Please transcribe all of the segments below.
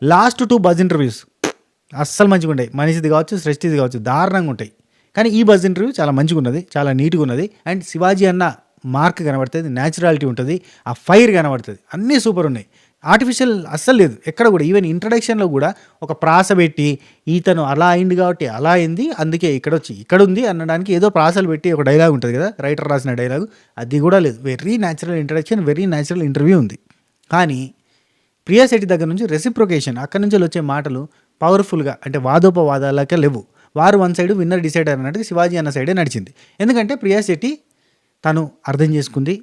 Last 2 buzz interviews అస్సలు మంచిగా ఉంటాయి. మనిషిది కావచ్చు, సృష్టిది కావచ్చు, దారుణంగా ఉంటాయి. కానీ ఈ బజ్ ఇంటర్వ్యూ చాలా మంచిగా ఉన్నది, చాలా నీట్గా ఉన్నది. అండ్ శివాజీ అన్న మార్క్ కనబడుతుంది, న్యాచురాలిటీ ఉంటుంది, ఆ ఫైర్ కనబడుతుంది, అన్నీ సూపర్ ఉన్నాయి. ఆర్టిఫిషియల్ అస్సలు లేదు ఎక్కడ కూడా. ఈవెన్ ఇంట్రడక్షన్లో కూడా ఒక ప్రాస పెట్టి ఈతను అలా అయింది కాబట్టి అలా అయింది, అందుకే ఇక్కడ వచ్చి ఇక్కడ ఉంది అనడానికి ఏదో ప్రాసలు పెట్టి ఒక డైలాగ్ ఉంటుంది కదా, రైటర్ రాసిన డైలాగు, అది కూడా లేదు. Very natural introduction, very natural interview ఉంది. కానీ ప్రియా శెట్టి దగ్గర నుంచి రెసిప్రొకేషన్, అక్కడి నుంచి వచ్చే మాటలు పవర్ఫుల్గా, అంటే వాదోపవాదాలకే లేవు. వారు వన్ సైడ్, విన్నర్ డిసైడ్ అన్నట్టుగా శివాజీ అన్న సైడే నడిచింది. ఎందుకంటే ప్రియా శెట్టి తను అర్థం చేసుకుంది,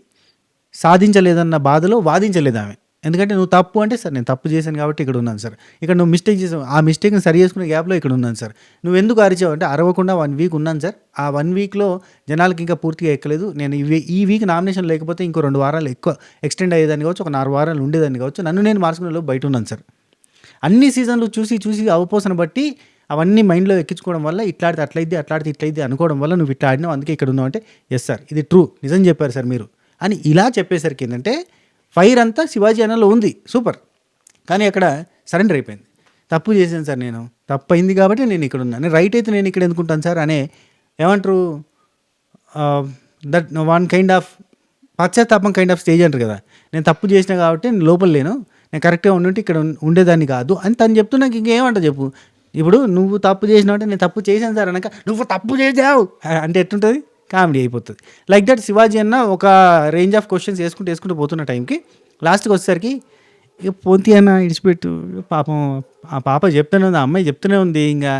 సాధించలేదన్న బాధలో వాదించలేదు ఆమె. ఎందుకంటే నువ్వు తప్పు అంటే, సార్ నేను తప్పు చేశాను కాబట్టి ఇక్కడ ఉన్నాను సార్, ఇక్కడ నువ్వు మిస్టేక్ చేసావు, ఆ మిస్టేక్ని సరి చేసుకునే గ్యాప్లో ఇక్కడ ఉన్నాను సార్, నువ్వు ఎందుకు అరిచావు అంటే అరవకుండా 1 వీక్ ఉన్నాను సార్, ఆ 1 వీక్లో జనాలకి ఇంకా పూర్తిగా ఎక్కలేదు, నేను ఈ వీక్ నామినేషన్ లేకపోతే ఇంకో 2 వారాలు ఎక్కువ ఎక్స్టెండ్ అయ్యేదాన్ని కావచ్చు, ఒక 4 వారాలు ఉండేదాన్ని కావచ్చు, నన్ను నేను మార్చుకునే బయట ఉన్నాను సార్. అన్ని సీజన్లు చూసి అవపోసన బట్టి అవన్నీ మైండ్లో ఎక్కించుకోవడం వల్ల ఇట్లాడితే అట్లయిద్ది, అట్లాడితే ఇట్లయిద్ది అనుకోవడం వల్ల నువ్వు ఇట్లా ఆడినావు, అందుకే ఇక్కడ ఉన్నావు అంటే, ఎస్ సార్ ఇది ట్రూ, నిజం చెప్పారు సార్ మీరు అని ఇలా చెప్పేసరికి ఏంటంటే ఫైర్ అంతా శివాజీ అన్నలో ఉంది, సూపర్. కానీ అక్కడ సరెండర్ అయిపోయింది. తప్పు చేశాను సార్, నేను తప్పు అయింది కాబట్టి నేను ఇక్కడ ఉన్నాను, రైట్ అయితే నేను ఇక్కడ ఎందుకుంటాను సార్ అనే ఏమంటారు, దట్ వన్ కైండ్ ఆఫ్ పశ్చాత్తాపం కైండ్ ఆఫ్ స్టేజ్ అంటారు కదా, నేను తప్పు చేసిన కాబట్టి నేను లోపల లేను, నేను కరెక్ట్గా ఉండుంటే ఇక్కడ ఉండేదాన్ని కాదు అని తను చెప్తున్నాక ఇంకేమంటా చెప్పు. ఇప్పుడు నువ్వు తప్పు చేసినావు అంటే నేను తప్పు చేశాను సార్ అనక నువ్వు తప్పు చేసావు అంటే ఎట్టుంటుంది, కామెడీ అయిపోతుంది. లైక్ దట్ శివాజీ అన్న ఒక రేంజ్ ఆఫ్ క్వశ్చన్స్ వేసుకుంటూ పోతున్న టైంకి లాస్ట్కి వచ్చేసరికి ఇక పోంతి అన్న ఇడిచిపెట్టు, పాపం ఆ పాప చెప్తూనే ఉంది, ఆ అమ్మాయి చెప్తూనే ఉంది, ఇంకా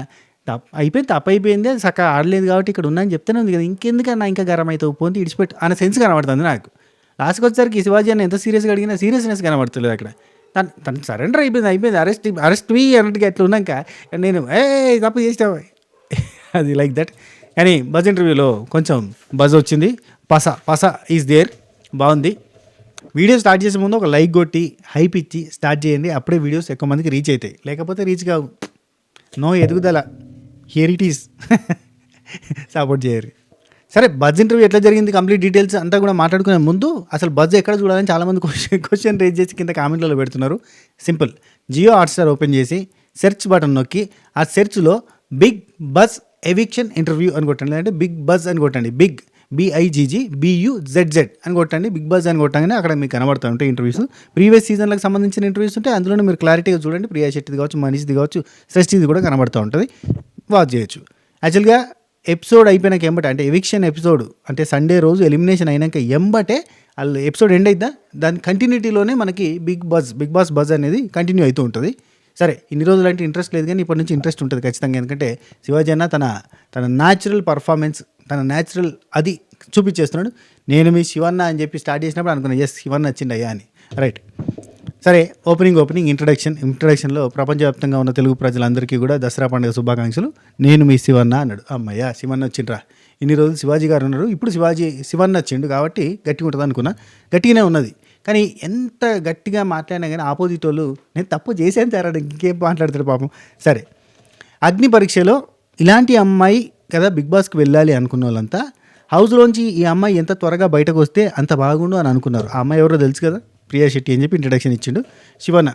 తప్పు అయిపోయింది, అది చక్కగా ఆడలేదు కాబట్టి ఇక్కడ ఉన్నా అని చెప్తూనే ఉంది కదా, ఇంకెందుకన్నా ఇంకా గరం అవుతావు, పోంతి ఇడిచిపెట్టు అన్న సెన్స్ కనబడుతుంది నాకు. లాస్ట్కి వచ్చేసరికి శివాజీ అన్న ఎంత సీరియస్గా అడిగినా సీరియస్నెస్ కనబడుతుంది అక్కడ. తను సరెండర్ అయిపోయింది, అరెస్ట్ మీ అన్నట్టుగా ఎట్లా ఉన్నాక నేను తప్పు చేసినావు అది లైక్ దట్. కానీ బజ్ ఇంటర్వ్యూలో కొంచెం బజ్ వచ్చింది, పస ఈజ్ దేర్, బాగుంది. వీడియో స్టార్ట్ చేసే ముందు ఒక లైక్ కొట్టి హైప్ ఇచ్చి స్టార్ట్ చేయండి, అప్పుడే వీడియోస్ ఎక్కువ మందికి రీచ్ అవుతాయి, లేకపోతే రీచ్ కావు. నో ఎదుగుదల, హియర్ ఇట్ ఈస్. సపోర్ట్ చేయరు. సరే, బజ్ ఇంటర్వ్యూ ఎట్లా జరిగింది, కంప్లీట్ డీటెయిల్స్ అంతా కూడా మాట్లాడుకునే ముందు అసలు బజ్ ఎక్కడ చూడాలని చాలామంది క్వశ్చన్ రేజ్ చేసి కింద కామెంట్లలో పెడుతున్నారు. సింపుల్, జియో హాట్స్టార్ ఓపెన్ చేసి సెర్చ్ బటన్ నొక్కి ఆ సెర్చ్లో బిగ్ బజ్ ఎవిక్షన్ ఇంటర్వ్యూ అని కొట్టండి, లేదంటే బిగ్ బజ్ అని కొట్టండి, బిగ్ BIGBUZZ అని కొట్టండి, బిగ్ బజ్ అని కొట్టగానే అక్కడ మీకు కనబడుతూ ఉంటాయి ఇంటర్వ్యూస్. ప్రీవియస్ సీజన్లకు సంబంధించిన ఇంటర్వ్యూస్ ఉంటాయి, అందులోనే మీరు క్లారిటీగా చూడండి. ప్రియా శెట్టిది కావచ్చు, మనీష్ది కావచ్చు, సృష్టిది కూడా కనబడుతూ ఉంటుంది, వాచ్ చేయొచ్చు. యాక్చువల్గా ఎపిసోడ్ అయిపోయినాక ఎంబటే, అంటే ఎవిక్షన్ ఎపిసోడ్ అంటే సండే రోజు ఎలిమినేషన్ అయినాక ఎంబటే వాళ్ళు ఎపిసోడ్ ఎండ్ అయిద్దా, దాని కంటిన్యూటీలోనే మనకి బిగ్ బాస్ బజ్ అనేది కంటిన్యూ అవుతూ ఉంటుంది. సరే, ఇన్ని రోజులు అంటే ఇంట్రెస్ట్ లేదు, కానీ ఇప్పటి నుంచి ఇంట్రెస్ట్ ఉంటుంది ఖచ్చితంగా. ఎందుకంటే శివాజీ అన్న తన న్యాచురల్ పర్ఫార్మెన్స్, తన న్యాచురల్ అది చూపించేస్తున్నాడు. నేను మీ శివన్న అని చెప్పి స్టార్ట్ చేసినప్పుడు అనుకున్నాను, ఎస్ శివన్న వచ్చిండి అయ్యా అని. రైట్, సరే, ఓపెనింగ్ ఇంట్రడక్షన్లో ప్రపంచవ్యాప్తంగా ఉన్న తెలుగు ప్రజలందరికీ కూడా దసరా పండుగ శుభాకాంక్షలు, నేను మీ శివన్న అన్నాడు. అమ్మయ్య, శివన్న వచ్చిండ్రా. ఇన్ని రోజులు శివాజీ గారు ఉన్నారు, ఇప్పుడు శివన్న వచ్చిండు కాబట్టి గట్టిగా ఉంటుంది అనుకున్నా. గట్టిగానే ఉన్నది, కానీ ఎంత గట్టిగా మాట్లాడినా కానీ ఆపోజిట్ వాళ్ళు నేను తప్పు చేశాను సార్ అంటే ఇంకేం మాట్లాడతాడు పాపం. సరే, అగ్ని పరీక్షలో ఇలాంటి అమ్మాయి కదా బిగ్ బాస్కి వెళ్ళాలి అనుకున్న వాళ్ళంతా హౌస్లోంచి ఈ అమ్మాయి ఎంత త్వరగా బయటకు వస్తే అంత బాగుండు అని అనుకున్నారు. ఆ అమ్మాయి ఎవరో తెలుసు కదా, ప్రియా శెట్టి అని చెప్పి ఇంట్రడక్షన్ ఇచ్చిండు. శివన్న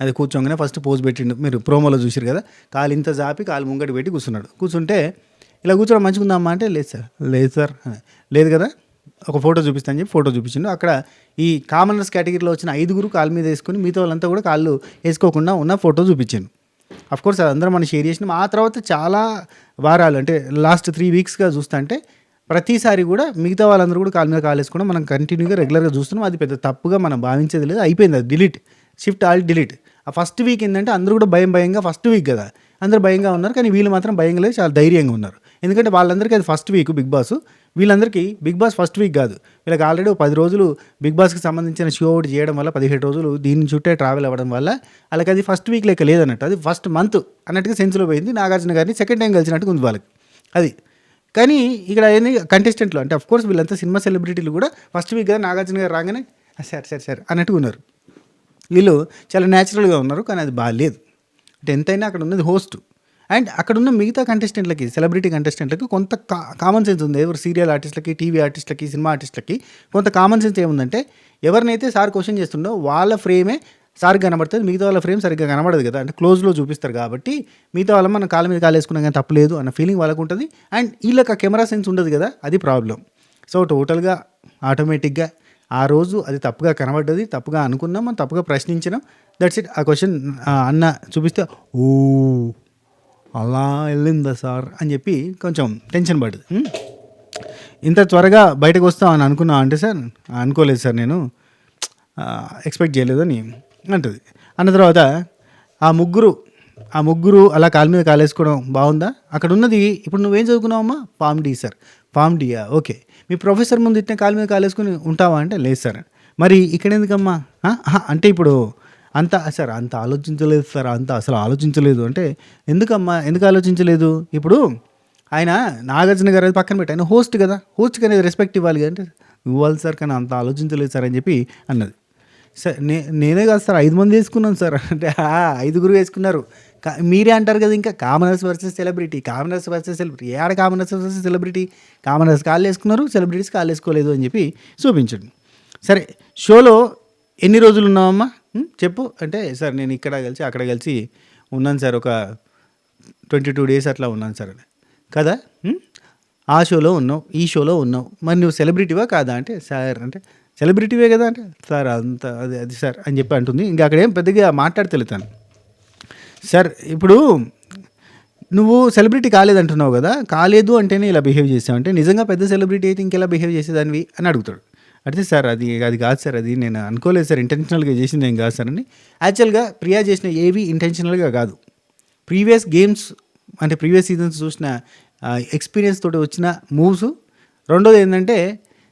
అది కూర్చోగానే ఫస్ట్ పోజ్ పెట్టిండు, మీరు ప్రోమోలో చూసారు కదా, కాలు ఇంత జాపి కాలు ముంగటి పెట్టి కూర్చున్నాడు. కూర్చుంటే ఇలా కూర్చోడం మంచిగా ఉందమ్మా అంటే లేదు సార్ లేదు కదా, ఒక ఫోటో చూపిస్తాను చెప్పి ఫోటో చూపించిండు. అక్కడ ఈ కామనర్స్ కేటగిరీలో వచ్చిన 5 కాలు మీద వేసుకుని మిగతా వాళ్ళంతా కూడా కాళ్ళు వేసుకోకుండా ఉన్న ఫోటో చూపించాను. అఫ్కోర్స్ అది అందరం మనం షేర్ చేసినాం. ఆ తర్వాత చాలా వారాలు అంటే లాస్ట్ 3 వీక్స్గా చూస్తా అంటే ప్రతిసారి కూడా మిగతా వాళ్ళందరూ కూడా కాలు మీద కాలు వేసుకోవడం మనం కంటిన్యూగా రెగ్యులర్గా చూస్తున్నాం. అది పెద్ద తప్పుగా మనం భావించేది లేదు, అయిపోయింది, అది డిలీట్, షిఫ్ట్ ఆల్ డిలీట్. ఆ ఫస్ట్ వీక్ ఏంటంటే అందరూ కూడా భయంగా, ఫస్ట్ వీక్ కదా అందరూ భయంగా ఉన్నారు, కానీ వీళ్ళు మాత్రం భయంగా లేదు, చాలా ధైర్యంగా ఉన్నారు. ఎందుకంటే వాళ్ళందరికీ అది ఫస్ట్ వీక్ బిగ్ బాస్, వీళ్ళందరికీ బిగ్ బాస్ ఫస్ట్ వీక్ కాదు. వీళ్ళకి ఆల్రెడీ 10 రోజులు బిగ్ బాస్కి సంబంధించిన షో ఒకటి చేయడం వల్ల 17 రోజులు దీని చుట్టే ట్రావెల్ అవ్వడం వల్ల వాళ్ళకి అది ఫస్ట్ వీక్ లెక్క లేదన్నట్టు, అది ఫస్ట్ మంత్ అన్నట్టుగా సెన్స్లో పోయింది. నాగార్జున గారిని సెకండ్ టైం కలిసినట్టుగా ఉంది వాళ్ళకి అది. కానీ ఇక్కడ ఏంది కంటెస్టెంట్లు అంటే అఫ్కోర్స్ వీళ్ళంతా సినిమా సెలబ్రిటీలు కూడా ఫస్ట్ వీక్ కదా నాగార్జున గారు రాగానే సరే అన్నట్టుగా ఉన్నారు. వీళ్ళు చాలా న్యాచురల్గా ఉన్నారు, కానీ అది బాగాలేదు. అంటే ఎంతైనా అక్కడ ఉన్నది హోస్ట్, అండ్ అక్కడ ఉన్న మిగతా కంటెస్టెంట్లకి, సెలబ్రిటీ కంటెస్టెంట్లకి కొంత కామన్ సెన్స్ ఉంది. ఎవరు సీరియల్ ఆర్టిస్టులకి, టీవీ ఆర్టిస్టులకి, సినిమా ఆర్టిస్టులకి కొంత కామన్ సెన్స్ ఏముందంటే ఎవరినైతే సార్ క్వశ్చన్ చేస్తుండో వాళ్ళ ఫ్రేమే సార్కి కనబడుతుంది, మిగతా వాళ్ళ ఫ్రేమ్ సరిగ్గా కనబడదు కదా, అంటే క్లోజ్లో చూపిస్తారు కాబట్టి మిగతా వాళ్ళ మనం కాళ్ళ మీద కాలేసుకున్నాం కానీ తప్పలేదు అన్న ఫీలింగ్ వాళ్ళకు ఉంటుంది. అండ్ వీళ్ళకి ఆ కెమెరా సెన్స్ ఉండదు కదా, అది ప్రాబ్లం. సో టోటల్గా ఆటోమేటిక్గా ఆ రోజు అది తప్పుగా కనబడ్డది, తప్పుగా అనుకున్నాం, మనం తప్పుగా ప్రశ్నించినాం. That's it. ఆ క్వశ్చన్ అన్న చూపిస్తే ఓ అలా వెళ్ళిందా సార్ అని చెప్పి కొంచెం టెన్షన్ పడ్డది. ఇంత త్వరగా బయటకు వస్తాం అని అనుకున్నా అంటే సార్ అనుకోలేదు సార్, నేను ఎక్స్పెక్ట్ చేయలేదు అని అంటుంది. అన్న తర్వాత ఆ ముగ్గురు అలా కాళ్ళ మీద కాలేసుకోవడం బాగుందా? అక్కడ ఉన్నది ఇప్పుడు నువ్వేం చదువుకున్నావమ్మా? Pharm D sir. ఫామ్ డియా? ఓకే. మీ ప్రొఫెసర్ ముందు ఇట్నే కాళ్ళ మీద కాలేసుకుని ఉంటావా అంటే లేదు సార్. మరి ఇక్కడ ఎందుకమ్మా? అంటే ఇప్పుడు అంత సార్ అంత ఆలోచించలేదు సార్, అంత అసలు ఆలోచించలేదు అంటే ఎందుకమ్మా, ఎందుకు ఆలోచించలేదు? ఇప్పుడు ఆయన నాగార్జున గారు అది పక్కన పెట్టి ఆయన హోస్ట్ కదా, హోస్ట్కి అనేది రెస్పెక్ట్ ఇవ్వాలి అంటే ఇవ్వాలి సార్, కానీ అంత ఆలోచించలేదు సార్ అని చెప్పి అన్నది. సార్ నేనే కాదు సార్ 5 మంది వేసుకున్నాను సార్ అంటే 5గురు వేసుకున్నారు. మీరే అంటారు కదా ఇంకా commoners versus celebrity, commoners versus celebrity. ఏడ కామనర్స్ వర్సెస్ సెలబ్రిటీ? కామనర్స్ కాళ్ళు వేసుకున్నారు, సెలబ్రిటీస్ కాళ్ళు వేసుకోలేదు అని చెప్పి చూపించండి. సరే షోలో ఎన్ని రోజులు ఉన్నావమ్మా చెప్పు అంటే సార్ నేను ఇక్కడ కలిసి అక్కడ కలిసి ఉన్నాను సార్, ఒక 22 days అట్లా ఉన్నాను సార్ అని కదా. ఆ షోలో ఉన్నావు, ఈ షోలో ఉన్నావు, మరి నువ్వు సెలబ్రిటీవా కాదా అంటే సార్ అంటే సెలబ్రిటీవే కదా అంటే సార్ అంత అది సార్ అని చెప్పి అంటుంది. ఇంకా అక్కడ ఏం పెద్దగా మాట్లాడతలేతాను సార్. ఇప్పుడు నువ్వు సెలబ్రిటీ కాలేదంటున్నావు కదా, కాలేదు అంటేనే ఇలా బిహేవ్ చేసావు అంటే నిజంగా పెద్ద సెలబ్రిటీ అయితే ఇంకెలా బిహేవ్ చేసేదానివి అని అడుగుతాడు. అడిగితే సార్ అది కాదు సార్, అది నేను అనుకోలేదు సార్, ఇంటెన్షనల్గా చేసింది ఏం కాదు సార్ అని. యాక్చువల్గా ప్రియా చేసిన ఏవి ఇంటెన్షనల్గా కాదు, ప్రీవియస్ గేమ్స్ అంటే ప్రీవియస్ సీజన్స్ చూసిన ఎక్స్పీరియన్స్ తోటి వచ్చిన మూవ్స్. రెండోది ఏంటంటే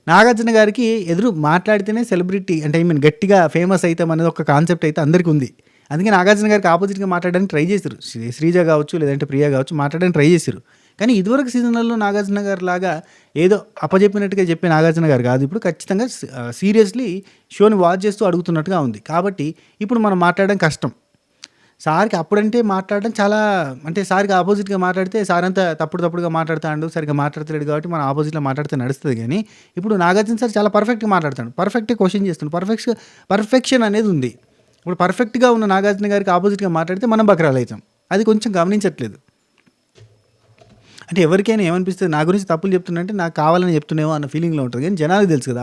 నాగార్జున గారికి ఎదురు మాట్లాడితేనే సెలబ్రిటీ అంటే ఐ మీన్ గట్టిగా ఫేమస్ అవుతాం అనేది ఒక కాన్సెప్ట్ అయితే అందరికీ ఉంది. అందుకే నాగార్జున గారికి ఆపోజిట్గా మాట్లాడడానికి ట్రై చేశారు. శ్రీజ కావచ్చు లేదంటే ప్రియా కావచ్చు మాట్లాడడానికి ట్రై చేశారు. కానీ ఇదివరకు సీజన్లలో నాగార్జున గారు లాగా ఏదో అప్పచెప్పినట్టుగా చెప్పే నాగార్జున గారు కాదు. ఇప్పుడు ఖచ్చితంగా సీరియస్లీ షోని వాచ్ చేస్తూ అడుగుతున్నట్టుగా ఉంది. కాబట్టి ఇప్పుడు మనం మాట్లాడడం కష్టం. సార్కి అప్పుడంటే మాట్లాడడం చాలా అంటే సార్కి ఆపోజిట్గా మాట్లాడితే సార్ అంతా తప్పుడుగా మాట్లాడుతాడు, సరిగ్గా మాట్లాడతలేడు కాబట్టి మనం ఆపోజిట్లో మాట్లాడితే నడుస్తుంది. కానీ ఇప్పుడు నాగార్జున సార్ చాలా పర్ఫెక్ట్గా మాట్లాడతాడు, పర్ఫెక్ట్గా క్వశ్చన్ చేస్తాడు, పర్ఫెక్షన్ అనేది ఉంది. ఇప్పుడు పర్ఫెక్ట్గా ఉన్న నాగార్జున గారికి ఆపోజిట్గా మాట్లాడితే మనం బకరాలు అవుతాం. అది కొంచెం గమనించట్లేదు. అంటే ఎవరికైనా ఏమనిపిస్తుంది, నా గురించి తప్పులు చెప్తున్నంటే నాకు కావాలని చెప్తున్నామో అన్న ఫీలింగ్లో ఉంటుంది. కానీ జనాలకు తెలుసు కదా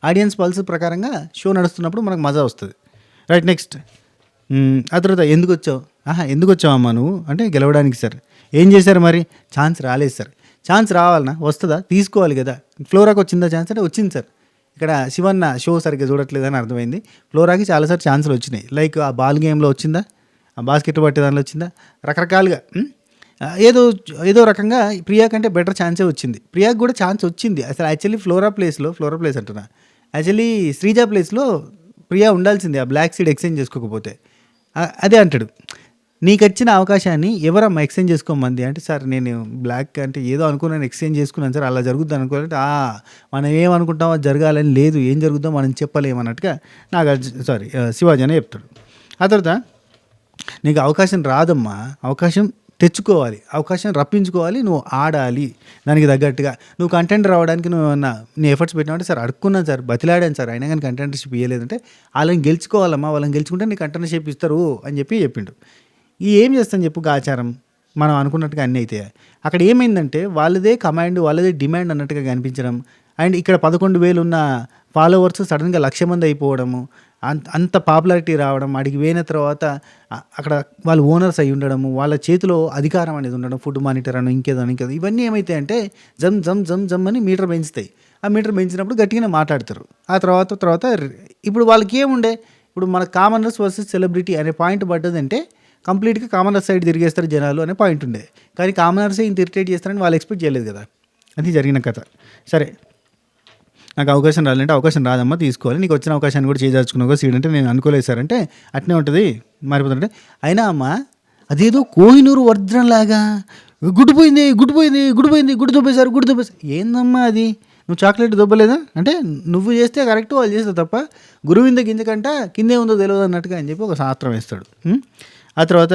ఆడియన్స్ పల్స్ ప్రకారంగా షో నడుస్తున్నప్పుడు మనకు మజా వస్తుంది. రైట్. నెక్స్ట్ ఆ తర్వాత ఎందుకు వచ్చావమ్మా నువ్వు అంటే గెలవడానికి సార్. ఏం చేశారు మరి? ఛాన్స్ రాలేదు సార్. ఛాన్స్ రావాలన్నా వస్తుందా, తీసుకోవాలి కదా. ఫ్లోరాకి వచ్చిందా ఛాన్స్ అంటే వచ్చింది సార్. ఇక్కడ శివన్న షో సరిగ్గా చూడట్లేదని అర్థమైంది. ఫ్లోరాకి చాలాసార్లు ఛాన్సులు వచ్చినాయి. లైక్ ఆ బాల్ గేమ్లో వచ్చిందా, ఆ బాస్కెట్ పట్టే దానిలో వచ్చిందా, రకరకాలుగా ఏదో రకంగా ప్రియా కంటే బెటర్ ఛాన్సే వచ్చింది. ప్రియాకి కూడా ఛాన్స్ వచ్చింది అసలు. యాక్చువల్లీ ఫ్లోరా ప్లేస్ అంటున్నా, యాక్చువల్లీ శ్రీజ ప్లేస్లో ప్రియా ఉండాల్సిందే ఆ బ్లాక్ సీడ్ ఎక్స్చేంజ్ చేసుకోకపోతే. అదే అంటాడు, నీకు వచ్చిన అవకాశాన్ని ఎవరమ్మా ఎక్స్చేంజ్ చేసుకోమంది అంటే సార్ నేను బ్లాక్ అంటే ఏదో అనుకున్నాను ఎక్స్చేంజ్ చేసుకున్నాను సార్, అలా జరుగుద్ది అనుకోవాలంటే మనం ఏమనుకుంటామో అది జరగాలని లేదు, ఏం జరుగుద్దో మనం చెప్పలేమన్నట్టుగా శివాజీ అనే చెప్తాడు. ఆ తర్వాత నీకు అవకాశం రాదమ్మా, అవకాశం తెచ్చుకోవాలి, అవకాశం రప్పించుకోవాలి, నువ్వు ఆడాలి దానికి తగ్గట్టుగా. నువ్వు కంటెంట్ రావడానికి నువ్వు ఏమన్నా నీ ఎఫర్ట్స్ పెట్టినావంటే సార్ అడుక్కున్నాను సార్, బతిలాడాను సార్, అయినా కానీ కంటెంటర్షిప్ ఇవ్వలేదంటే వాళ్ళని గెలుచుకోవాలమ్మా, వాళ్ళని గెలుచుకుంటే నీ కంటెంటర్షిప్ ఇస్తారు అని చెప్పిండు. ఏం చేస్తాను చెప్పు ఆచారం, మనం అనుకున్నట్టుగా అన్నీ అయితే అక్కడ ఏమైందంటే వాళ్ళదే కమాండ్, వాళ్ళదే డిమాండ్ అన్నట్టుగా కనిపించడం. అండ్ ఇక్కడ 11,000 ఉన్న ఫాలోవర్స్ సడన్గా 1,00,000 మంది అయిపోవడము, అంత పాపులారిటీ రావడం, అడిగి పోయిన తర్వాత అక్కడ వాళ్ళు ఓనర్స్ అయి ఉండడము, వాళ్ళ చేతిలో అధికారం అనేది ఉండడం, ఫుడ్ మానిటర్ అని ఇంకేదో ఇవన్నీ ఏమైతాయి అంటే జమ్ అని మీటర్ పెంచుతాయి. ఆ మీటర్ పెంచినప్పుడు గట్టిగానే మాట్లాడతారు. ఆ తర్వాత ఇప్పుడు వాళ్ళకి ఏముండే, ఇప్పుడు మన కామనర్స్ వర్సెస్ సెలబ్రిటీ అనే పాయింట్ పడ్డదంటే కంప్లీట్గా కామనర్స్ సైడ్ తిరిగేస్తారు జనాలు అనే పాయింట్ ఉండే. కానీ కామనర్సే ఇంత ఇరిటేట్ చేస్తారని వాళ్ళు ఎక్స్పెక్ట్ చేయలేదు కదా. అది జరిగిన కథ. సరే నాకు అవకాశం రాలంటే అవకాశం రాదమ్మా, తీసుకోవాలి, నీకు వచ్చిన అవకాశాన్ని కూడా చేజార్చుకున్నావు సీడ్ అంటే నేను అనుకోలేదు సార్ అంటే అట్నే ఉంటుంది మారిపోతుంటే. అయినా అమ్మ అదేదో కోహినూరు వర్ధనం లాగా గుడ్డిపోయింది గుడి దొబ్బేశారు ఏందమ్మా అది, నువ్వు చాక్లెట్ దొబ్బలేదా అంటే నువ్వు చేస్తే కరెక్ట్, వాళ్ళు చేస్తే తప్ప గురువింద గింజకంట కిందే ఉందో తెలియదు అన్నట్టుగా అని చెప్పి ఒక శాస్త్రం వేస్తాడు. ఆ తర్వాత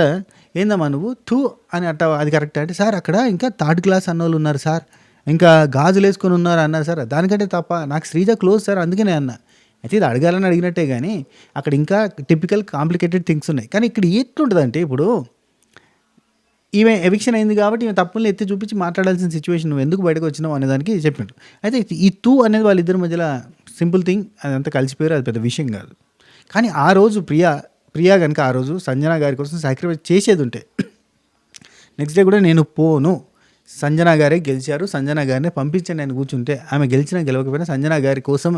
ఏందమ్మా నువ్వు అని అది కరెక్ట్ అంటే సార్ అక్కడ ఇంకా 3rd class అన్నోళ్ళు ఉన్నారు సార్, ఇంకా గాజులు వేసుకొని ఉన్నారు అన్నారు సార్, దానికంటే తప్ప నాకు శ్రీజ క్లోజ్ సార్ అందుకనే అన్న. అయితే ఇది అడగాలని అడిగినట్టే గానీ, అక్కడ ఇంకా టిపికల్ కాంప్లికేటెడ్ థింగ్స్ ఉన్నాయి. కానీ ఇక్కడ ఎట్లుంటదంటే ఇప్పుడు ఈమె ఎవిక్షన్ అయింది కాబట్టి ఈమె తప్పుల్ని ఎత్తి చూపించి మాట్లాడాల్సిన సిచ్యువేషన్ నువ్వెందుకు బయటకొచ్చినావు అనేదానికి చెప్పిండు. అయితే ఈ తూ అనేది వాళ్ళిద్దరి మధ్యల సింపుల్ థింగ్. అదంతా కలిసిపోయారు. అది పెద్ద విషయం కాదు. కానీ ఆ రోజు ప్రియా గనుక ఆ రోజు సంజన గారి కోసం సాక్రిఫైస్ చేసేదుంటే నెక్స్ట్ డే కూడా నేను పోను, సంజన గారే గెలిచారు, సంజన గారిని పంపించండి అని కూర్చుంటే, ఆమె గెలిచినా గెలవకపోయినా సంజన గారి కోసం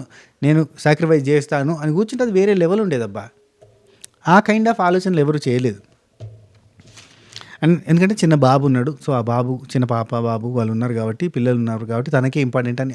నేను సాక్రిఫైస్ చేస్తాను అని కూర్చుంటే అది వేరే లెవెల్ ఉండేదబ్బా. ఆ కైండ్ ఆఫ్ ఆలోచనలు ఎవరు చేయలేదు. అండ్ ఎందుకంటే చిన్న బాబు ఉన్నాడు. సో ఆ బాబు, చిన్న పాప బాబు వాళ్ళు ఉన్నారు కాబట్టి, పిల్లలు ఉన్నారు కాబట్టి తనకే ఇంపార్టెంట్ అని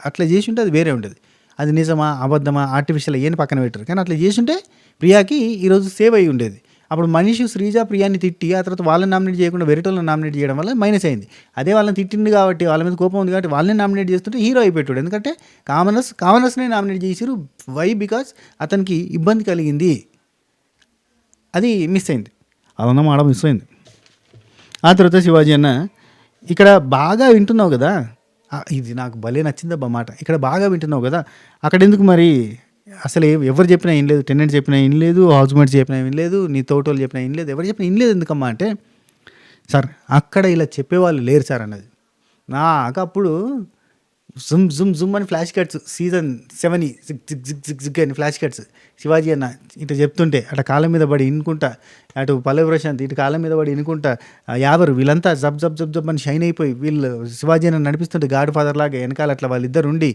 అట్లా చేసి ఉంటే అది వేరే ఉండేది. అది నిజమా అబద్ధమా ఆర్టిఫిషియల్ ఏని పక్కన పెట్టారు. కానీ అట్లా చేసి ఉంటే ప్రియాకి ఈరోజు సేవ్ అయ్యి ఉండేది. అప్పుడు మనీష్, శ్రీజ ప్రియాని తిట్టి ఆ తర్వాత వాళ్ళని నామినేట్ చేయకుండా వెరిటోళ్ళని నామినేట్ చేయడం వల్ల మైనస్ అయింది. అదే వాళ్ళని తిట్టింది కాబట్టి, వాళ్ళ మీద కోపం ఉంది కాబట్టి వాళ్ళని నామినేట్ చేస్తుంటే హీరో అయిపోయాడు. ఎందుకంటే కామనర్స్నే నామినేట్ చేసిరు. వై? బికాస్ అతనికి ఇబ్బంది కలిగింది. అది మిస్ అయింది. అదన్నమాట మిస్ అయింది. ఆ తర్వాత శివాజీ అన్న ఇక్కడ బాగా వింటున్నావు కదా, ఇది నాకు భలే నచ్చిందబ్బా మాట. ఇక్కడ బాగా వింటున్నావు కదా, అక్కడ ఎందుకు మరి అసలు ఎవరు చెప్పినా ఏం లేదు, టెనెంట్ చెప్పినా ఏం లేదు, హౌస్ మేట్స్ చెప్పినా ఏం లేదు, నీ తోటోళ్ళు చెప్పినా ఏం లేదు, ఎవరు చెప్పినా ఏం లేదు ఎందుకమ్మా అంటే, సార్ అక్కడ ఇలా చెప్పేవాళ్ళు లేరు సార్ అన్నది. నాకు అప్పుడు జుమ్ జుమ్ జుమ్ అని flash cuts, season 7 zig zig zig zig zig అని ఫ్లాష్ కట్స్. శివాజీ అన్న ఇటు చెప్తుంటే అటు కాళ్ళ మీద పడి ఇనుకుంటా, అటు పల్లవి ప్రశాంత్ ఇటు కాళ్ళ మీద పడి ఇనుకుంటా, యావరు వీళ్ళంతా జబ్ జబ్ జబ్ జబ్ అని షైన్ అయిపోయి వీళ్ళు శివాజీ అన్న నడిపిస్తుంటే గాడ్ ఫాదర్ లాగా వెనకాల అట్లా వాళ్ళిద్దరు ఉండి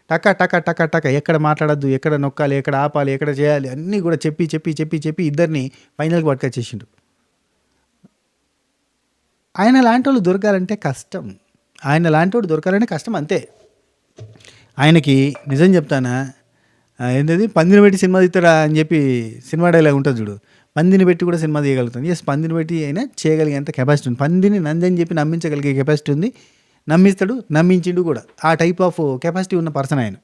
టక టక టక టక ఎక్కడ మాట్లాడద్దు, ఎక్కడ నొక్కాలి, ఎక్కడ ఆపాలి, ఎక్కడ చేయాలి అన్నీ కూడా చెప్పి చెప్పి చెప్పి చెప్పి ఇద్దరిని ఫైనల్కి పట్టుకొచ్చేసిండు. ఆయన లాంటి వాళ్ళు దొరకాలంటే కష్టం. ఆయన లాంటి వాడు దొరకాలంటే కష్టం అంతే. ఆయనకి నిజం చెప్తానా, ఏంటది పందిని పెట్టి సినిమా తీస్తారా అని చెప్పి సినిమా డైలాగ్ ఉంటుంది చూడు, పందిని పెట్టి కూడా సినిమా తీయగలుగుతాను. ఎస్, పందిని పెట్టి అయినా చేయగలిగేంత కెపాసిటీ ఉంది. పందిని నందని చెప్పి నమ్మించగలిగే కెపాసిటీ ఉంది. నమ్మిస్తాడు, నమ్మించిండు కూడా. ఆ టైప్ ఆఫ్ కెపాసిటీ ఉన్న పర్సన్ ఆయన.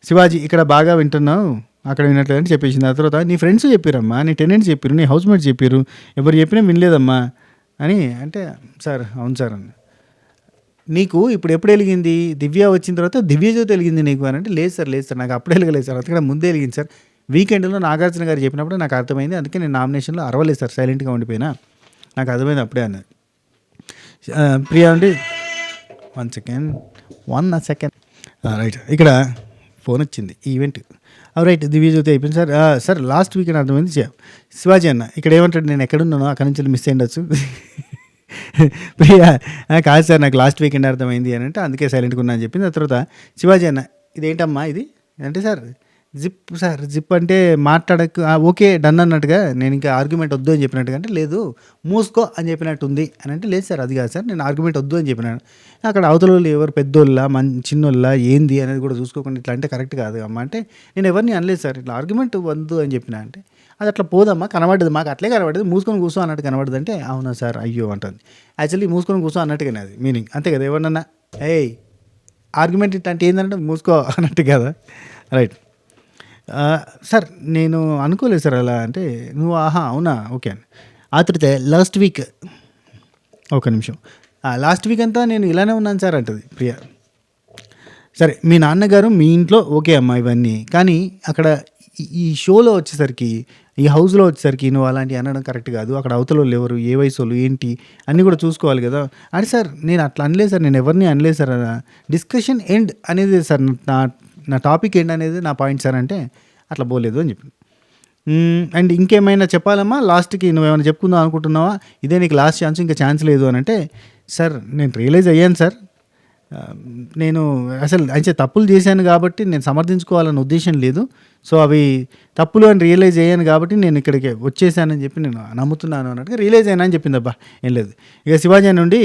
శివాజీ ఇక్కడ బాగా వింటున్నావు, అక్కడ వినట్లేదని చెప్పేసింది. ఆ తర్వాత నీ ఫ్రెండ్స్ చెప్పారమ్మా, నీ టెనెంట్స్ చెప్పారు, నీ హౌస్ మేట్స్ చెప్పారు, ఎవరు చెప్పినా వినలేదమ్మా అని అంటే, సార్ అవును సార్ అన్న. నీకు ఇప్పుడు ఎప్పుడు వెలిగింది? దివ్య వచ్చిన తర్వాత దివ్యజ్యోతి వెలిగింది నీకు అని అంటే, లేదు సార్ నాకు అప్పుడే వెలగలేదు సార్, అందుకని ముందే వెలిగింది సార్. వీకెండ్లో నాగార్జున గారు చెప్పినప్పుడు నాకు అర్థమైంది, అందుకే నేను నామినేషన్లో అరవలేదు సార్, సైలెంట్గా ఉండిపోయినా, నాకు అర్థమైంది అప్పుడే అన్నది. ప్రియా అండి 1 సెకండ్ రైట్, ఇక్కడ ఫోన్ వచ్చింది, ఈవెంట్ రైట్. దివ్యజ్యోతి అయిపోయింది సార్. సార్ లాస్ట్ వీకెండ్ అర్థమైంది. శివాజీ అన్న ఇక్కడ ఏమంటాడు, నేను ఎక్కడున్నానో అక్కడి నుంచి మిస్ అయ్యొచ్చు. ప్రియా కాదు సార్, నాకు లాస్ట్ వీకెండ్ అర్థమైంది అని అంటే, అందుకే సైలెంట్గా ఉన్నా అని చెప్పింది. ఆ తర్వాత శివాజీ అన్న ఇదేంటమ్మా ఇది అంటే, సార్ జిప్ అంటే మాట్లాడక ఓకే డన్ అన్నట్టుగా, నేను ఇంకా ఆర్గ్యుమెంట్ వద్దు అని చెప్పినట్టుగా అంటే, లేదు మూసుకో అని చెప్పినట్టు ఉంది అని అంటే, లేదు సార్ అది కాదు సార్, నేను ఆర్గ్యుమెంట్ వద్దు అని చెప్పినాను. అక్కడ అవతల వాళ్ళు ఎవరు పెద్దోళ్ళ చిన్నోళ్ళ ఏంది అనేది కూడా చూసుకోకుండా ఇట్లా అంటే కరెక్ట్ కాదు అమ్మ అంటే, నేను ఎవరిని అనలేదు సార్, ఇట్లా ఆర్గ్యుమెంట్ వద్దు అని చెప్పిన అంటే, అది అట్లా పోదమ్మా, కనబడ్డది మాకు అట్లే కనబడ్డది, మూసుకొని కూర్చో అన్నట్టు కనబడదు అంటే, అవునా సార్ అయ్యో అంటుంది. యాక్చువల్లీ మూసుకొని కూర్చో అన్నట్టుగానే అది మీనింగ్, అంతే కదా. ఎవరన్నా ఏయ్ ఆర్గ్యుమెంట్ ఇట్లా అంటే ఏంటంటే మూసుకో అన్నట్టు కదా, రైట్. సార్ నేను అనుకోలేదు సార్ అలా అంటే, నువ్వు ఆహా అవునా ఓకే అని. ఆ తర్వాత లాస్ట్ వీక్ ఒక నిమిషం, లాస్ట్ వీక్ అంతా నేను ఇలానే ఉన్నాను సార్ అంటది ప్రియా. సరే మీ నాన్నగారు మీ ఇంట్లో ఓకే అమ్మా ఇవన్నీ, కానీ అక్కడ ఈ షోలో వచ్చేసరికి, ఈ హౌస్లో వచ్చేసరికి నువ్వు అలాంటివి అనడం కరెక్ట్ కాదు. అక్కడ అవతల వాళ్ళు ఎవరు, ఏ వయసు వాళ్ళు ఏంటి అన్నీ కూడా చూసుకోవాలి కదా అంటే, సార్ నేను అట్లా అనలేదు సార్, నేను ఎవరిని అనలేదు సార్, డిస్కషన్ ఎండ్ అనేది సార్ నా టాపిక్ ఏంటి అనేది నా పాయింట్ సార్ అంటే, అట్లా పోలేదు అని చెప్పి. అండ్ ఇంకేమైనా చెప్పాలమ్మా లాస్ట్కి, నువ్వేమైనా చెప్పుకుందాం అనుకుంటున్నావా, ఇదే నీకు లాస్ట్ ఛాన్స్, ఇంకా ఛాన్స్ లేదు అని అంటే, సార్ నేను రియలైజ్ అయ్యాను సార్, నేను అసలు అయితే తప్పులు చేశాను కాబట్టి నేను సమర్థించుకోవాలన్న ఉద్దేశం లేదు, సో అవి తప్పులు అని రియలైజ్ అయ్యాను కాబట్టి నేను ఇక్కడికి వచ్చేసానని చెప్పి నేను నమ్ముతున్నాను అన్నట్టుగా రియలైజ్ అయినా అని చెప్పింది. అబ్బా ఏం లేదు. ఇక శివాజీ నుండి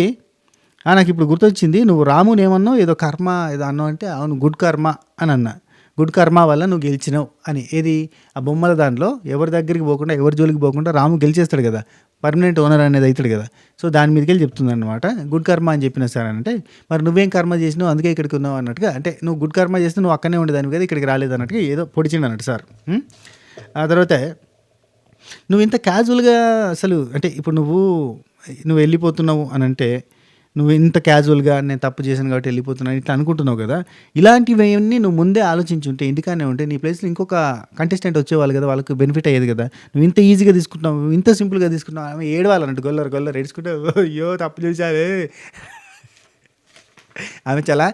నాకు ఇప్పుడు గుర్తొచ్చింది, నువ్వు రాముని ఏమన్నావు, ఏదో కర్మ ఏదో అన్నావు అంటే, అవును గుడ్ కర్మ అని అన్నా, గుడ్ కర్మ వల్ల నువ్వు గెలిచినావు అని. ఏది ఆ బొమ్మల దాంట్లో ఎవరి దగ్గరికి పోకుండా, ఎవరి జోలికి పోకుండా రాము గెలిచేస్తాడు కదా, పర్మనెంట్ ఓనర్ అనేది అవుతాడు కదా, సో దాని మీదకి వెళ్ళి చెప్తుంది అనమాట గుడ్ కర్మ అని చెప్పినా సార్ అంటే, మరి నువ్వేం కర్మ చేసినావు అందుకే ఇక్కడికి ఉన్నావు అన్నట్టుగా, అంటే నువ్వు గుడ్ కర్మ చేస్తే నువ్వు అక్కడనే ఉండేదాన్ని కదా, ఇక్కడికి రాలేదు అన్నట్టుగా ఏదో పొడిచిండు అన్నట్టు సార్. ఆ తర్వాత నువ్వు ఇంత క్యాజువల్గా అసలు అంటే, ఇప్పుడు నువ్వు వెళ్ళిపోతున్నావు అని అంటే, నువ్వు ఇంత క్యాజువల్‌గా నేను తప్పు చేశాను కాబట్టి వెళ్ళిపోతున్నాను ఇట్లా అనుకుంటున్నావు కదా! ఇలాంటివన్నీ నువ్వు ముందే ఆలోచించుంటే ఇంటికాడనే ఉంటే నీ ప్లేస్‌లో ఇంకొక కంటెస్టెంట్ వచ్చేవాళ్ళు కదా! వాళ్ళకి బెనిఫిట్ అయ్యేది కదా! నువ్వు ఇంత ఈజీగా తీసుకుంటున్నావు, ఇంత సింపుల్‌గా తీసుకుంటున్నావు. ఆమె ఏడవాలన్నట్టు గొల్లర గొల్లర ఏడ్చుకుంటూ అయ్యో! తప్పు చేశానే. ఆమె చాలా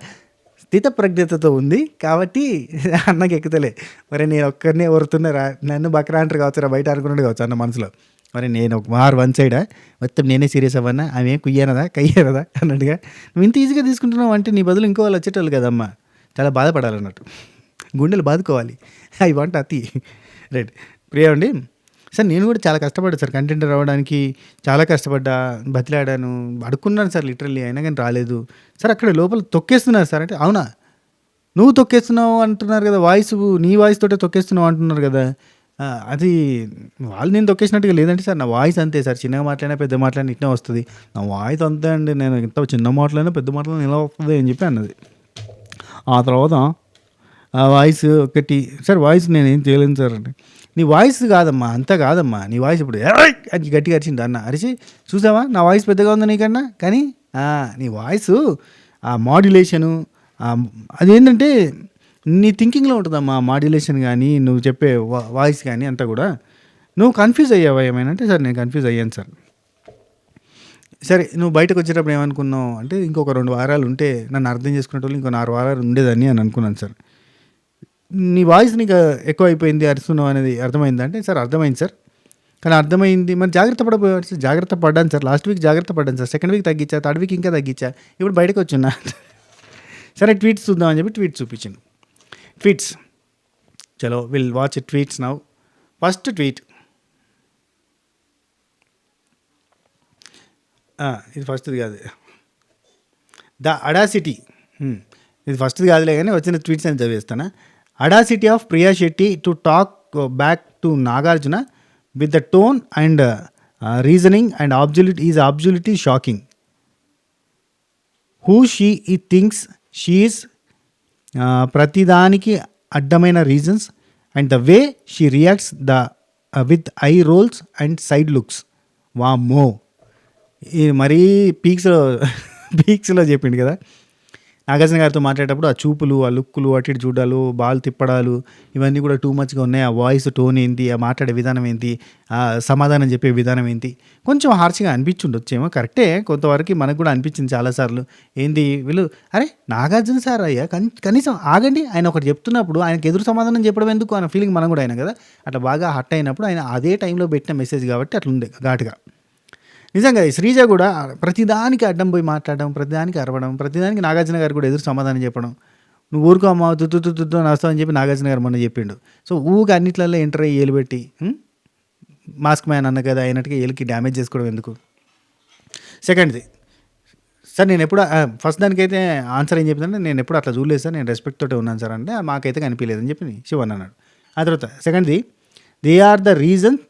స్థితప్రజ్ఞతతో ఉంది. కాబట్టి అన్నకి ఎక్కుతలే. మరి నేను ఒక్కడినే ఒరుతున్నారా నన్ను బకరా అంటారు కావచ్చురా బయట అనుకున్నాడు కావచ్చు అన్న మనసులో. మరి నేను ఒక మారు వన్ సైడా మొత్తం నేనే సీరియస్ అవ్వన్నా ఆమె ఏం కుయ్యనదా కయ్యనదా అన్నట్టుగా నువ్వు ఇంత ఈజీగా తీసుకుంటున్నావు అంటే నీ బదులు ఇంకో వాళ్ళు వచ్చేటోళ్ళు కదమ్మా. చాలా బాధపడాలన్నట్టు. గుండెలు బాదుకోవాలి. ఐ వాంట్ అతి. రైట్. ప్రియా అండి. సార్ నేను కూడా చాలా కష్టపడ్డా సార్ కంటెంట్ రావడానికి. చాలా కష్టపడ్డా, బతిలాడాను, అడుక్కున్నాను సార్ లిటరల్లీ. అయినా కానీ రాలేదు. సార్ అక్కడ లోపల తొక్కేస్తున్నారు సార్ అంటే అవునా? నువ్వు తొక్కేస్తున్నావు అంటున్నారు కదా! నీ వాయిస్ తోటే తొక్కేస్తున్నావు అంటున్నారు కదా! అది వాళ్ళు నేను తొక్కేసినట్టుగా లేదంటే సార్ నా వాయిస్ అంతే సార్. చిన్నగా మాట్లాడినా, పెద్ద మాట్లాడినా ఇట్నే వస్తది. నా వాయిస్ అంతే అండి. నేను ఎంత చిన్న మాట్లాడినా, పెద్ద మాట్లాడినా ఇలా వస్తది అని చెప్పి అన్నది. ఆ తర్వాత ఆ వాయిస్ ఒకటి సార్ వాయిస్ నేనేం చేయలేను సార్ అంటే, నీ వాయిస్ కాదమ్మా అంతా కాదమ్మా నీ వాయిస్ ఇప్పుడు ఏయ్ అని గట్టిగా అరిచిండు అన్న. అరిచి చూసావా నా వాయిస్ పెద్దగా ఉంది నీకన్నా కానీ నీ వాయిసు ఆ మాడ్యులేషను అదేంటంటే నీ థింకింగ్లో ఉంటుందమ్మా మాడ్యులేషన్ కానీ నువ్వు చెప్పే వాయిస్ కానీ అంతా కూడా నువ్వు కన్ఫ్యూజ్ అయ్యావా ఏమైనా అంటే సార్ నేను కన్ఫ్యూజ్ అయ్యాను సార్. సరే నువ్వు బయటకు వచ్చేటప్పుడు ఏమనుకున్నావు అంటే ఇంకొక 2 వారాలు ఉంటే నన్ను అర్థం చేసుకునేటోళ్ళు ఇంకో 4 వారాలు ఉండేదని అని అనుకున్నాను సార్. నీ వాయిస్ నీకు ఎక్కువ అయిపోయింది అరుస్తున్నావు అనేది అర్థమైందా అంటే సార్ అర్థమైంది సార్. కానీ అర్థమైంది మరి జాగ్రత్త పడబోయాడు సార్. జాగ్రత్త పడ్డాను సార్. లాస్ట్ వీక్ జాగ్రత్త పడ్డాను సార్. సెకండ్ వీక్ తగ్గించా, థర్డ్ వీక్ ఇంకా తగ్గించా. ఇప్పుడు బయటకు వచ్చున్నా. సరే ట్వీట్స్ చూద్దామని చెప్పి ట్వీట్స్ చూపించాను. ట్వీట్స్ చలో will watch tweets now. First tweet ఇది ఫస్ట్ది కాదు, ద అడాసిటీ. ఇది ఫస్ట్ది కాదులే కానీ వచ్చిన ట్వీట్స్ అని చదివేస్తానా. Audacity of Priya Shetty to talk back to Nagarjuna with the tone and reasoning and absolutely shocking. Who she ఈ థింక్స్ షీ ఈస్ ప్రతిదానికి అడ్డమైన reasons and the way she reacts with eye rolls and side looks. వామ్మో ఇది మరీ పీక్స్లో చెప్పిండు కదా. నాగార్జున గారితో మాట్లాడేటప్పుడు ఆ చూపులు, ఆ లుక్కులు, అటు ఇటు చూడాలు, బాల్ తిప్పడాలు ఇవన్నీ కూడా టూ మచ్గా ఉన్నాయి. ఆ వాయిస్ టోన్ ఏంటి, ఆ మాట్లాడే విధానం ఏంటి, ఆ సమాధానం చెప్పే విధానం ఏంటి, కొంచెం హార్ష్గా అనిపించుండొచ్చేమో. కరెక్టే, కొంతవరకు మనకు కూడా అనిపించింది చాలాసార్లు. ఏంది వీళ్ళు అరే నాగార్జున సార్ అయ్యా కనీసం ఆగండి, ఆయన ఒకటి చెప్తున్నప్పుడు ఆయనకు ఎదురు సమాధానం చెప్పడం ఎందుకు అన్న ఫీలింగ్ మనం కూడా అయినా కదా. అట్లా బాగా హర్ట్ అయినప్పుడు ఆయన అదే టైంలో పెట్టిన మెసేజ్ కాబట్టి అట్లా ఉండే ఘాటుగా. నిజంగా శ్రీజ కూడా ప్రతిదానికి అడ్డం పోయి మాట్లాడడం, ప్రతిదానికి అరవడం, ప్రతిదానికి నాగార్జున గారు కూడా ఎదురు సమాధానం చెప్పడం. నువ్వు ఊరుకో అమ్మ తుత్తు నస్తావు అని చెప్పి నాగార్జున గారు మొన్న చెప్పిండు. సో ఊరికి అన్నిట్లలో ఎంటర్ అయ్యి ఏలు పెట్టి మాస్క్ మ్యాన్ అన్న కదా అయినట్టుగా ఏలికి డ్యామేజ్ చేసుకోవడం ఎందుకు. సెకండ్ది సార్ నేను ఎప్పుడు ఫస్ట్ దానికైతే ఆన్సర్ ఏం చెప్పిందంటే నేను ఎప్పుడు అట్లా చూడలేదు సార్, నేను రెస్పెక్ట్ తోటే ఉన్నాను సార్ అంటే మాకైతే కనిపించలేదని చెప్పి శివన్ అన్నాడు. ఆ తర్వాత సెకండ్ది they are the reason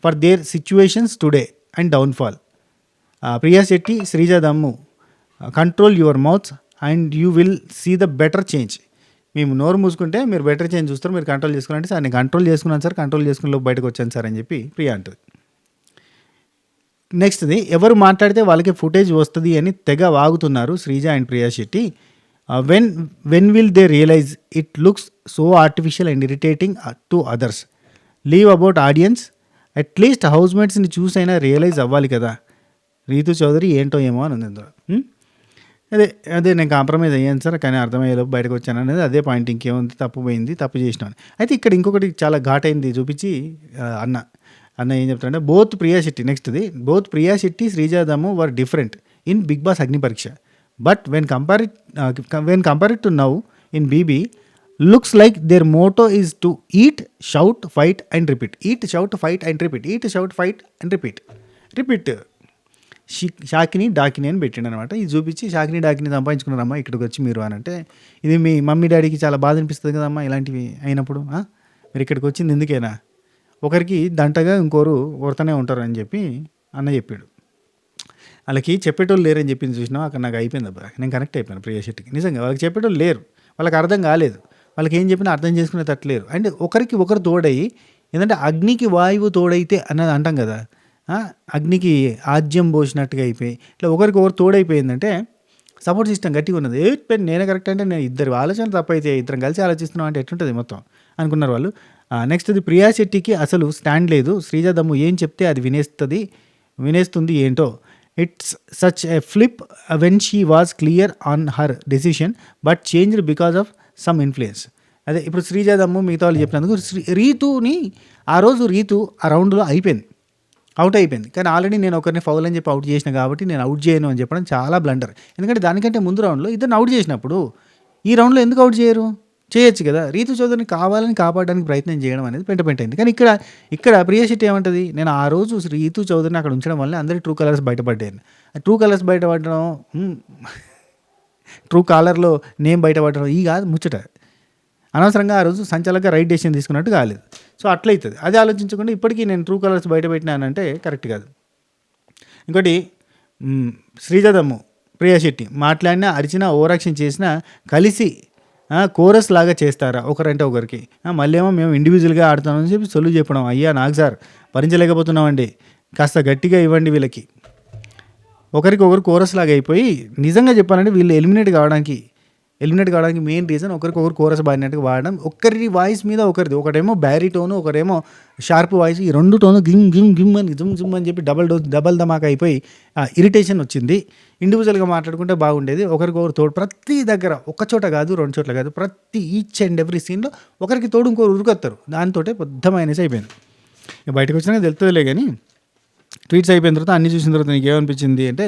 for their situations today and downfall. Priya Shetty, Sreeja Dammu, control your mouths and you will see the better change. మేము నోరు మూసుకుంటే మీరు బెటర్ చేంజ్ చూస్తారు, మీరు కంట్రోల్ చేసుకున్నారంటే సార్ నేను కంట్రోల్ చేసుకున్నాను సార్, కంట్రోల్ చేసుకుని లోపు బయటకు వచ్చాను సార్ అని చెప్పి ప్రియా అంటుంది. నెక్స్ట్ది ఎవరు మాట్లాడితే వాళ్ళకి ఫుటేజ్ వస్తుంది అని తెగ వాగుతున్నారు Sreeja and Priya Shetty. When will they realise it looks so artificial and irritating to others. Leave about audience, at least హౌస్మేట్స్ని చూసైనా రియలైజ్ అవ్వాలి కదా. రీతు చౌదరి ఏంటో ఏమో అని ఉంది అందులో. అదే నేను కాంప్రమైజ్ అయ్యాను సార్, కానీ అర్థమయ్యేలోపు బయటకు వచ్చాను అనేది అదే పాయింట్. ఇంకేముంది, తప్పు పోయింది, తప్పు చేసినాను. అయితే ఇక్కడ ఇంకొకటి చాలా ఘాటైంది చూపించి అన్న ఏం చెప్తాడంటే బోత్ ప్రియా శెట్టి, నెక్స్ట్ది both Priya Shetty, Sreeja Dammu were different in Bigg Boss Agni Pariksha, but when compared to now in BB looks like their motto is to eat, shout, fight and repeat. Eat, shout, fight and repeat. Eat, shout, fight and repeat. షాకిని డాకిని అని పెట్టిండు అనమాట. ఇది చూపించి షాకిని డాకిని సంపాదించుకున్నారమ్మా ఇక్కడికి వచ్చి మీరు అని అంటే, ఇది మీ మమ్మీ డాడీకి చాలా బాధ అనిపిస్తుంది కదమ్మా ఇలాంటివి అయినప్పుడు. మీరు ఇక్కడికి వచ్చింది ఎందుకైనా, ఒకరికి దంటగా ఇంకోరు కొడుతూనే ఉంటారు అని చెప్పి అన్న చెప్పాడు. వాళ్ళకి చెప్పేటోళ్ళు లేరని చెప్పింది చూసినా అక్కడ నాకు అయిపోయింది అబ్బా. నేను కనెక్ట్ అయిపోయాను ప్రియా శెట్టికి. నిజంగా వాళ్ళకి చెప్పేటోళ్ళు లేరు, వాళ్ళకి అర్థం కాలేదు, వాళ్ళకి ఏం చెప్పినా అర్థం చేసుకునే తట్టలేరు. అండ్ ఒకరికి ఒకరు తోడయి, ఏంటంటే అగ్నికి వాయువు తోడైతే అన్నది అంటాం కదా, అగ్నికి ఆజ్యం పోసినట్టుగా అయిపోయి ఇట్లా ఒకరికొకరు తోడైపోయిందంటే సపోర్ట్ సిస్టమ్ గట్టిగా ఉన్నది. ఏ పెన్ నేనే కరెక్ట్ అంటే నేను ఇద్దరు ఆలోచన తప్పైతే ఇద్దరం కలిసి ఆలోచిస్తున్నాం అంటే ఎట్లుంటుంది మొత్తం అనుకున్నారు వాళ్ళు. నెక్స్ట్ ఇది ప్రియా శెట్టికి అసలు స్టాండ్ లేదు. శ్రీజ దమ్ము ఏం చెప్తే అది వినేస్తుంది ఏంటో. It's such a flip when she was clear on her decision but changed because of some influence. అదే ఇప్పుడు శ్రీజ దమ్ము మిగతా వాళ్ళు చెప్పినందుకు రీతుని ఆ రోజు రీతు ఆ రౌండ్లో అవుట్ అయిపోయింది. కానీ ఆల్రెడీ నేను ఒకరిని ఫౌల్ అని చెప్పి అవుట్ చేసిన కాబట్టి నేను అవుట్ చేయను అని చెప్పడం చాలా బ్లండర్. ఎందుకంటే దానికంటే ముందు రౌండ్లో ఇద్దరిని అవుట్ చేసినప్పుడు ఈ రౌండ్లో ఎందుకు అవుట్ చేయొచ్చు కదా. రీతు చౌదరిని కావాలని కాపాడడానికి ప్రయత్నం చేయడం అనేది పెంట అయింది. కానీ ఇక్కడ ప్రియా శెట్టి ఏమంటుంది, నేను ఆ రోజు రీతు చౌదరిని అక్కడ ఉంచడం వల్ల అందరి ట్రూ కలర్స్ బయటపడ్డాను. ట్రూ కలర్స్ బయటపడడం, ట్రూ కాలర్లో నేమ్ బయటపడడం ఈ కాదు ముచ్చట. అనవసరంగా ఆ రోజు సంచలనంగా రైట్ డెసిషన్ తీసుకున్నట్టు కాలేదు. సో అట్లయితుంది. అది ఆలోచించకుండా ఇప్పటికీ నేను ట్రూ కలర్స్ బయట పెట్టినానంటే కరెక్ట్ కాదు. ఇంకోటి శ్రీజ దమ్ము ప్రియా శెట్టి మాట్లాడినా అరిచినా ఓవరాక్షన్ చేసినా కలిసి కోరస్ లాగా చేస్తారా ఒకరంటే ఒకరికి. మళ్ళీ ఏమో మేము ఇండివిజువల్గా ఆడుతామని చెప్పి సొల్లు చెప్పడం. అయ్యా నాకు సార్ భరించలేకపోతున్నామండి, కాస్త గట్టిగా ఇవ్వండి వీళ్ళకి. ఒకరికొకరు కోరస్ లాగా అయిపోయి నిజంగా చెప్పాలంటే వీళ్ళు ఎలిమినేట్ కావడానికి మెయిన్ రీజన్ ఒకరికొకరు కోరస్ పాడినట్టుగా వాడడం. ఒకరి వాయిస్ మీద ఒకటేమో బ్యారీ టోను, ఒకరేమో షార్ప్ వాయిస్. ఈ రెండు టోను గిమ్ అని జుమ్ అని చెప్పి డబల్ ధమాకా అయిపోయి ఇరిటేషన్ వచ్చింది. ఇండివిజువల్గా మాట్లాడుకుంటే బాగుండేది. ఒకరికొకరు తోడు ప్రతి దగ్గర ఒక చోట కాదు, రెండు చోట్ల కాదు, ప్రతి ఈచ్ అండ్ ఎవ్రీ సీన్లో ఒకరికి తోడు ఇంకోరు ఉరుకొస్తారు. దాంతో పెద్ద మైనస్ అయిపోయింది. బయటకు వచ్చినాక తెలుస్తుందిలే. కానీ ట్వీట్స్ అయిపోయిన తర్వాత అన్ని చూసిన తర్వాత నీకు ఏమనిపించింది అంటే,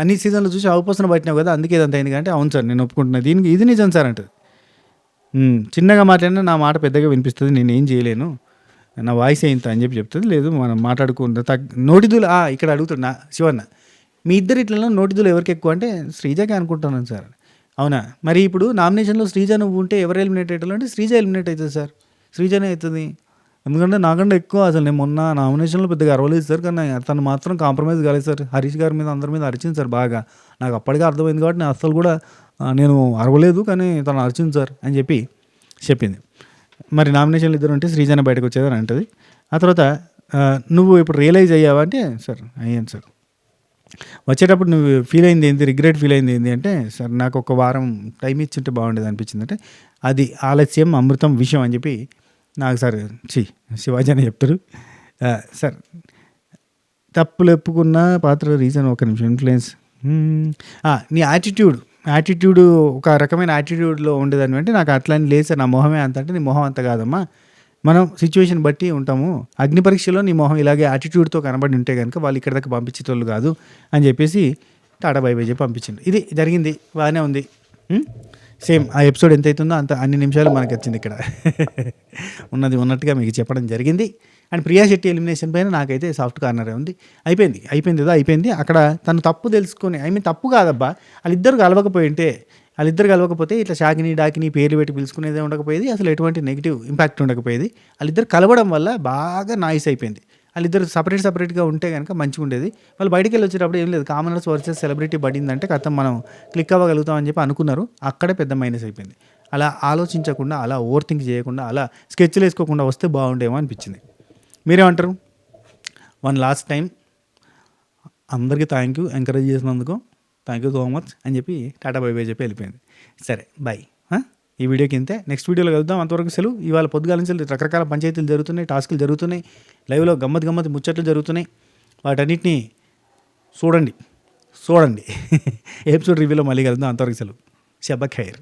అన్ని సీజన్లు చూసి అవపోసన పట్టినావు కదా అందుకే ఇదంతా అయింది అంటే, అవును సార్ నేను ఒప్పుకుంటున్నాను, దీనికి ఇది నిజం సార్ అంటది. చిన్నగా మాట్లాడినా నా మాట పెద్దగా వినిపిస్తుంది, నేను ఏం చేయలేను, నా వాయిస్ ఏంత అని చెప్పి చెప్తుంది. లేదు మనం మాట్లాడుకుంటా నోటిదులు. ఇక్కడ అడుగుతున్నా శివన్న, మీ ఇద్దరిట్లలో నోటిదులు ఎవరికి ఎక్కువ అంటే శ్రీజకే అనుకుంటున్నాను సార్. అవునా, మరి ఇప్పుడు నామినేషన్లో శ్రీజ నువ్వు ఉంటే ఎవరు ఎలిమినేట్ అయ్యారు అంటే శ్రీజ ఎలిమినేట్ అవుతుంది సార్, శ్రీజనే అవుతుంది. ఎందుకంటే నాకంటే ఎక్కువ అసలు నేను మొన్న నామినేషన్లో పెద్దగా అరవలేదు సార్, కానీ తను మాత్రం కాంప్రమైజ్ కాలేదు సార్. హరీష్ గారి మీద అందరి మీద అరిచింది సార్ బాగా. నాకు అప్పటికే అర్థమైంది కాబట్టి నేను అసలు కూడా నేను అరవలేదు, కానీ తను అరిచింది సార్ అని చెప్పింది. మరి నామినేషన్లు ఇద్దరు ఉంటే శ్రీజన బయటకు వచ్చేదని అంటుంది. ఆ తర్వాత నువ్వు ఇప్పుడు రియలైజ్ అయ్యావా అంటే, సార్ అయ్యాను సార్. వచ్చేటప్పుడు నువ్వు ఫీల్ అయింది ఏంటి, రిగ్రెట్ ఫీల్ అయింది ఏంటి అంటే, సార్ నాకు ఒక వారం టైం ఇచ్చింటే బాగుండేది అనిపించింది అంటే, అది ఆలస్యం అమృతం విషయం అని చెప్పి నాకు సార్ శివాజీ అని చెప్తారు. సార్ తప్పులు ఒప్పుకున్న పాత్ర రీజన్ ఒక నిమిషం ఇన్ఫ్లుయెన్స్ నీ యాటిట్యూడ్ ఒక రకమైన యాటిట్యూడ్లో ఉండేదాన్ని అంటే నాకు అట్లా అని లేదు సార్, నా మొహమే అంత అంటే నీ మొహం అంత కాదమ్మా, మనం సిచ్యువేషన్ బట్టి ఉంటాము. అగ్ని పరీక్షలో నీ మొహం ఇలాగే యాటిట్యూడ్తో కనబడి ఉంటే కనుక వాళ్ళు ఇక్కడ దాకా పంపించేటోళ్ళు కాదు అని చెప్పేసి టాటా బై బై చెప్పి పంపించింది. ఇది జరిగింది, బాగానే ఉంది. సేమ్ ఆ ఎపిసోడ్ ఎంత అవుతుందో అంత అన్ని నిమిషాలు మనకు వచ్చింది ఇక్కడ. ఉన్నట్టుగా మీకు చెప్పడం జరిగింది. అండ్ ప్రియా శెట్టి ఎలిమినేషన్ పైన నాకైతే సాఫ్ట్ కార్నరే ఉంది. అయిపోయింది. అక్కడ తను తప్పు తెలుసుకొని, తప్పు కాదబ్బా, వాళ్ళిద్దరు కలవకపోతే ఇట్లా షాకిని డాకిని పేర్లు పెట్టి పిలుచుకునేదే ఉండకపోయేది, అసలు ఎటువంటి నెగిటివ్ ఇంపాక్ట్ ఉండకపోయేది. వాళ్ళిద్దరు కలవడం వల్ల బాగా నాయిస్ అయిపోయింది. వాళ్ళిద్దరు సపరేట్గా ఉంటే కనుక మంచిగా ఉండేది. వాళ్ళు బయటికి వెళ్ళి వచ్చేటప్పుడు ఏం లేదు, కామనర్స్ వర్సెస్ సెలబ్రిటీ పడిందంటే కథం మనం క్లిక్ అవ్వగలుగుతామని చెప్పి అనుకున్నారు. అక్కడే పెద్ద మైనస్ అయిపోయింది. అలా ఆలోచించకుండా, అలా ఓవర్ థింక్ చేయకుండా, అలా స్కెచ్లు వేసుకోకుండా వస్తే బాగుండేమో అనిపించింది. మీరేమంటారు? వన్ లాస్ట్ టైం అందరికీ థ్యాంక్ యూ, ఎంకరేజ్ చేసినందుకు థ్యాంక్ యూ సో మచ్ అని చెప్పి టాటా బై బై చెప్పి వెళ్ళిపోయింది. సరే బాయ్. ఈ వీడియోకి ఇంతే, నెక్స్ట్ వీడియోలో కలుద్దాం. అంతవరకు సెలవు. ఇవాళ పొద్దుగాల నుంచి రకరకాల పంచాయతీలు జరుగుతున్నాయి, టాస్కులు జరుగుతున్నాయి, లైవ్లో గమ్మత్ ముచ్చట్లు జరుగుతున్నాయి. వాటన్నిటిని చూడండి. ఎపిసోడ్ రివ్యూలో మళ్ళీ కలుద్దాం. అంతవరకు సెలవు. షబ్బా ఖైర్.